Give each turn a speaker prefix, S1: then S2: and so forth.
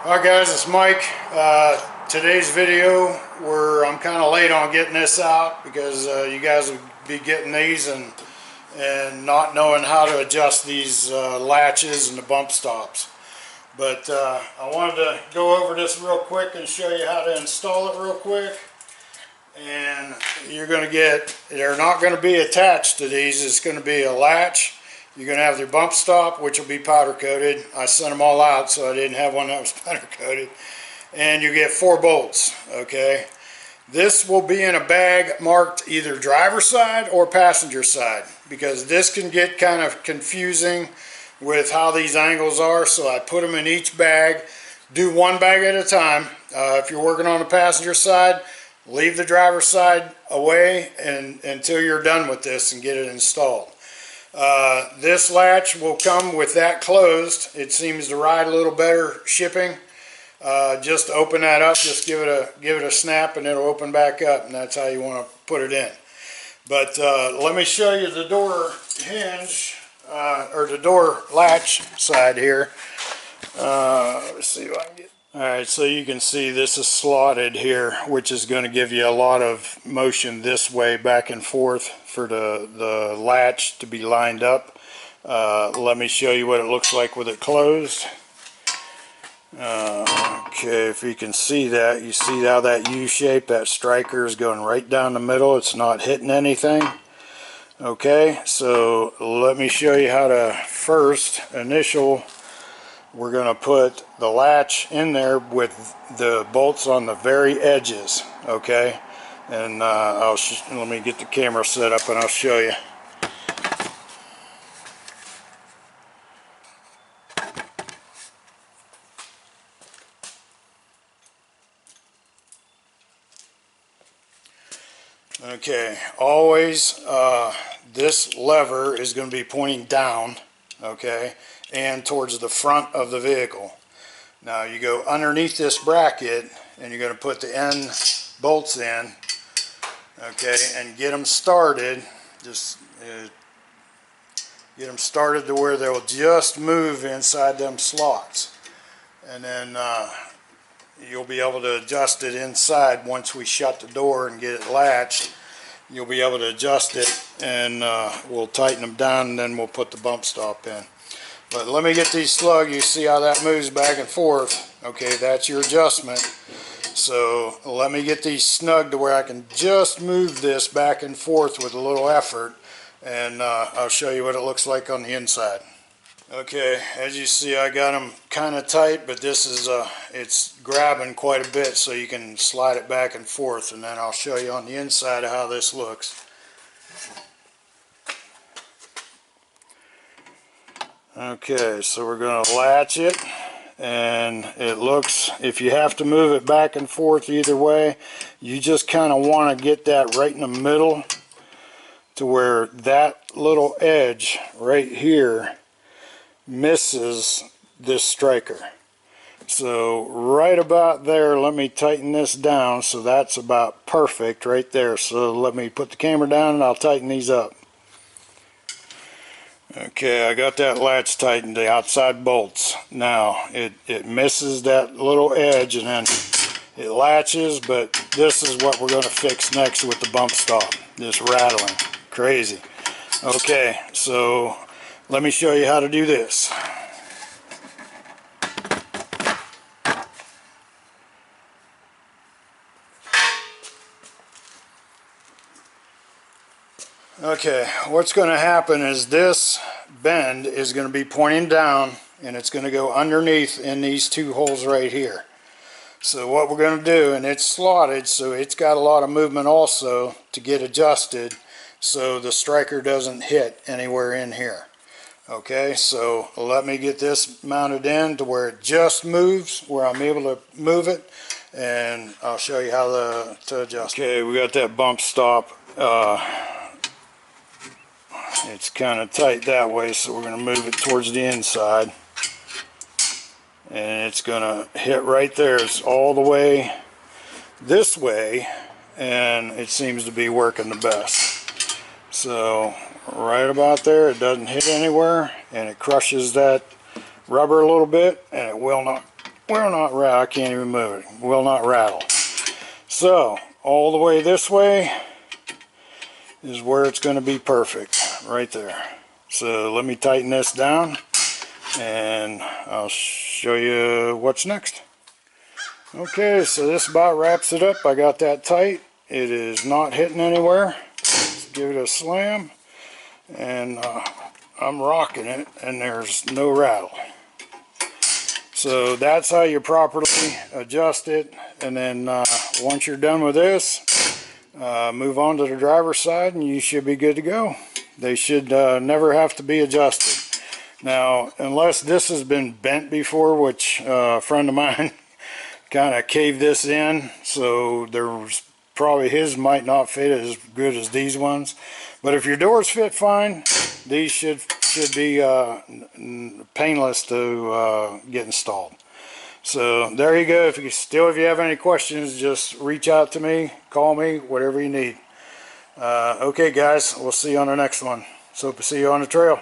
S1: Alright guys, it's Mike. Today's video, I'm kind of late on getting this out because you guys will be getting these and not knowing how to adjust these latches and the bump stops. But I wanted to go over this real quick and show you how to install it real quick. And they're not going to be attached to these. It's going to be a latch. You're going to have your bump stop, which will be powder coated. I sent them all out, so I didn't have one that was powder coated. And you get 4 bolts, okay? This will be in a bag marked either driver's side or passenger side, because this can get kind of confusing with how these angles are. So I put them in each bag. Do one bag at a time. If you're working on the passenger side, leave the driver's side away until you're done with this and get it installed. This latch will come with that closed. It seems to ride a little better shipping. Just open that up, just give it a snap and it'll open back up, and that's how you want to put it in. But let me show you the door hinge, or the door latch side here. Let's see if I can get. Alright, so you can see this is slotted here, which is going to give you a lot of motion this way back and forth for the latch to be lined up. Let me show you what it looks like with it closed. Okay, if you can see that, you see how that U shape, that striker is going right down the middle. It's not hitting anything. Okay, so let me show you how to we're going to put the latch in there with the bolts on the very edges, okay? And let me get the camera set up and I'll show you. Okay, always this lever is going to be pointing down, okay, and towards the front of the vehicle. Now you go underneath this bracket and you're going to put the end bolts in, okay, and get them started. Just get them started to where they'll just move inside them slots, and then you'll be able to adjust it inside. Once we shut the door and get it latched, you'll be able to adjust it, and we'll tighten them down, and then we'll put the bump stop in. But let me get these slugged. You see how that moves back and forth. Okay, that's your adjustment. So let me get these snug to where I can just move this back and forth with a little effort, and I'll show you what it looks like on the inside. Okay, as you see, I got them kind of tight, but this is it's grabbing quite a bit, so you can slide it back and forth, and then I'll show you on the inside how this looks. Okay, so we're going to latch it, and it looks, if you have to move it back and forth either way, you just kind of want to get that right in the middle to where that little edge right here misses this striker. So right about there, let me tighten this down, so that's about perfect right there. So let me put the camera down and I'll tighten these up. Okay, I got that latch tightened, the outside bolts. Now it misses that little edge and then it latches, but this is what we're going to fix next with the bump stop. This rattling, crazy. Okay, so let me show you how to do this. Okay, what's going to happen is this bend is going to be pointing down, and it's going to go underneath in these 2 holes right here. So what we're going to do, and it's slotted, so it's got a lot of movement also to get adjusted so the striker doesn't hit anywhere in here. Okay, so let me get this mounted in to where it just moves, where I'm able to move it, and I'll show you how to adjust. Okay, we got that bump stop. It's kind of tight that way, so we're going to move it towards the inside, and it's going to hit right there. It's all the way this way, and it seems to be working the best. So right about there, it doesn't hit anywhere, and it crushes that rubber a little bit, and it will not will not rattle. I can't even move it. Will not rattle. So all the way this way is where it's going to be perfect, right there. So let me tighten this down and I'll show you what's next. Okay, so this about wraps it up. I got that tight. It is not hitting anywhere. Let's give it a slam, and I'm rocking it, and there's no rattle. So that's how you properly adjust it. And then once you're done with this, move on to the driver's side, and you should be good to go. They should never have to be adjusted. Now, unless this has been bent before, which a friend of mine kind of caved this in, so there's probably his might not fit as good as these ones. But if your doors fit fine, these should be painless to get installed. So there you go. If you have any questions, just reach out to me, call me, whatever you need. Okay guys, we'll see you on the next one. So hope to see you on the trail.